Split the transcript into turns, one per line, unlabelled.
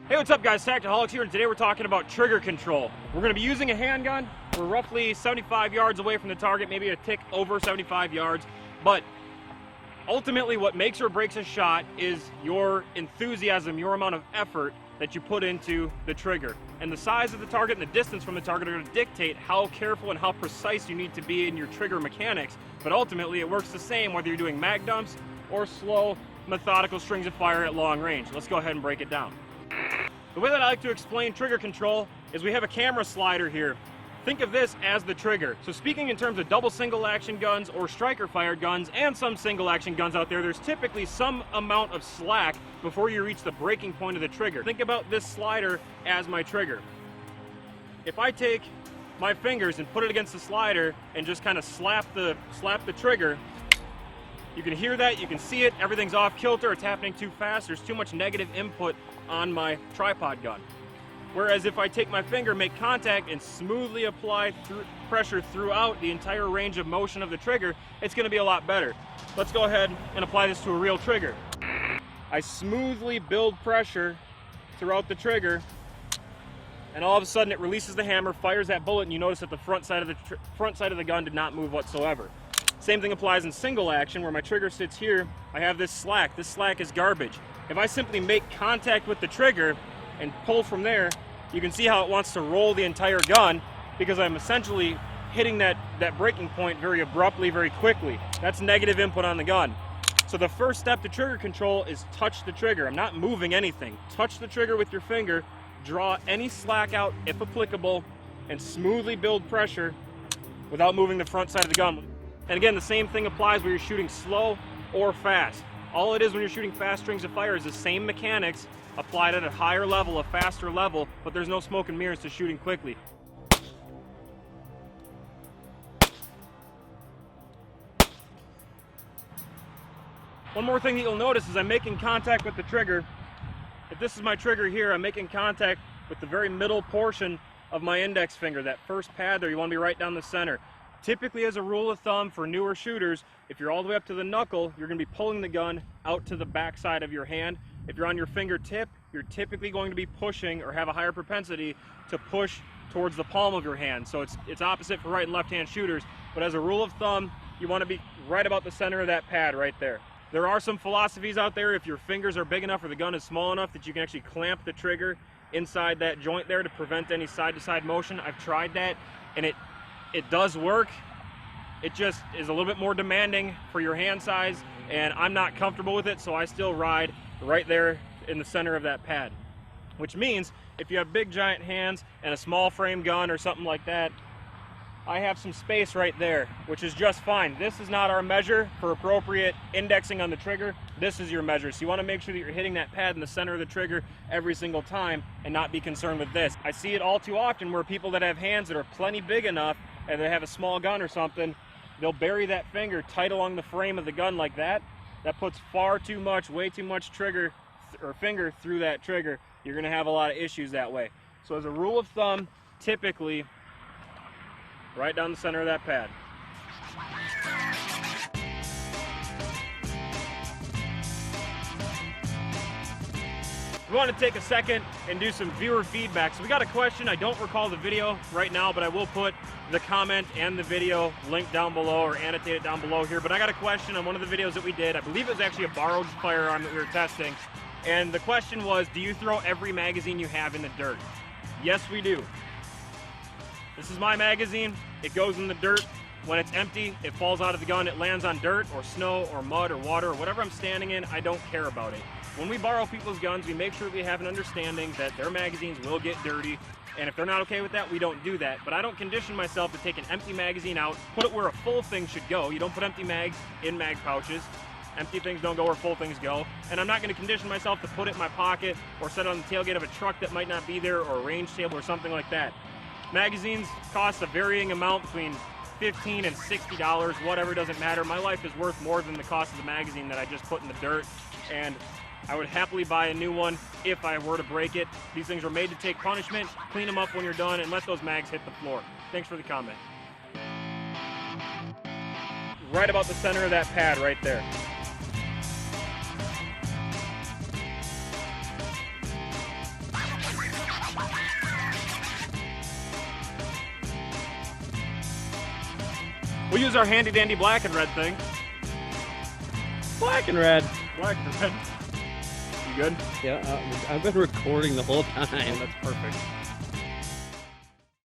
Hey, what's up guys, Tactiholics here, and today we're talking about trigger control. We're going to be using a handgun. We're roughly 75 yards away from the target, maybe a tick over 75 yards, but ultimately what makes or breaks a shot is your enthusiasm, your amount of effort that you put into the trigger. And the size of the target and the distance from the target are going to dictate how careful and how precise you need to be in your trigger mechanics, but ultimately it works the same whether you're doing mag dumps or slow, methodical strings of fire at long range. Let's go ahead and break it down. The way that I like to explain trigger control is we have a camera slider here. Think of this as the trigger. So speaking in terms of double single action guns or striker fired guns and some single action guns out there, there's typically some amount of slack before you reach the breaking point of the trigger. Think about this slider as my trigger. If I take my fingers and put it against the slider and just kind of slap the trigger, you can hear that, you can see it, everything's off kilter, it's happening too fast, there's too much negative input on my tripod gun. Whereas if I take my finger, make contact, and smoothly apply pressure throughout the entire range of motion of the trigger, it's going to be a lot better. Let's go ahead and apply this to a real trigger. I smoothly build pressure throughout the trigger, and all of a sudden it releases the hammer, fires that bullet, and you notice that the front side of the gun did not move whatsoever. Same thing applies in single action, where my trigger sits here. I have this slack. This slack is garbage. If I simply make contact with the trigger and pull from there, you can see how it wants to roll the entire gun because I'm essentially hitting that breaking point very abruptly, very quickly. That's negative input on the gun. So the first step to trigger control is touch the trigger. I'm not moving anything. Touch the trigger with your finger, draw any slack out if applicable, and smoothly build pressure without moving the front side of the gun. And again, the same thing applies whether you're shooting slow or fast. All it is when you're shooting fast strings of fire is the same mechanics applied at a higher level, a faster level, but there's no smoke and mirrors to shooting quickly. One more thing that you'll notice is I'm making contact with the trigger. If this is my trigger here, I'm making contact with the very middle portion of my index finger, that first pad there. You want to be right down the center. Typically, as a rule of thumb for newer shooters, if you're all the way up to the knuckle, you're going to be pulling the gun out to the back side of your hand. If you're on your fingertip, you're typically going to be pushing or have a higher propensity to push towards the palm of your hand. So it's opposite for right and left hand shooters, but as a rule of thumb, you want to be right about the center of that pad right there. There are some philosophies out there if your fingers are big enough or the gun is small enough that you can actually clamp the trigger inside that joint there to prevent any side-to-side motion. I've tried that and it does work. It just is a little bit more demanding for your hand size, and I'm not comfortable with it, so I still ride right there in the center of that pad. Which means if you have big giant hands and a small frame gun or something like that, I have some space right there, which is just fine. This is not our measure for appropriate indexing on the trigger. This is your measure. So you want to make sure that you're hitting that pad in the center of the trigger every single time and not be concerned with this. I see it all too often where people that have hands that are plenty big enough and they have a small gun or something, they'll bury that finger tight along the frame of the gun like that. That puts far too much, way too much trigger or finger through that trigger. You're going to have a lot of issues that way. So as a rule of thumb, typically right down the center of that pad. We want to take a second and do some viewer feedback. So we got a question. I don't recall the video right now, but I will put the comment and the video link down below or annotate it down below here. But I got a question on one of the videos that we did. I believe it was actually a borrowed firearm that we were testing. And the question was, do you throw every magazine you have in the dirt? Yes, we do. This is my magazine. It goes in the dirt. When it's empty, it falls out of the gun. It lands on dirt or snow or mud or water or whatever I'm standing in. I don't care about it. When we borrow people's guns, we make sure we have an understanding that their magazines will get dirty. And if they're not okay with that, we don't do that. But I don't condition myself to take an empty magazine out, put it where a full thing should go. You don't put empty mags in mag pouches. Empty things don't go where full things go. And I'm not going to condition myself to put it in my pocket or set it on the tailgate of a truck that might not be there or a range table or something like that. Magazines cost a varying amount between $15 and $60, whatever, doesn't matter. My life is worth more than the cost of the magazine that I just put in the dirt, and I would happily buy a new one if I were to break it. These things are made to take punishment. Clean them up when you're done and let those mags hit the floor. Thanks for the comment. Right about the center of that pad right there. We'll use our handy dandy black and red thing.
Black and red.
Black and red. You good?
Yeah, I've been recording the whole time.
That's perfect.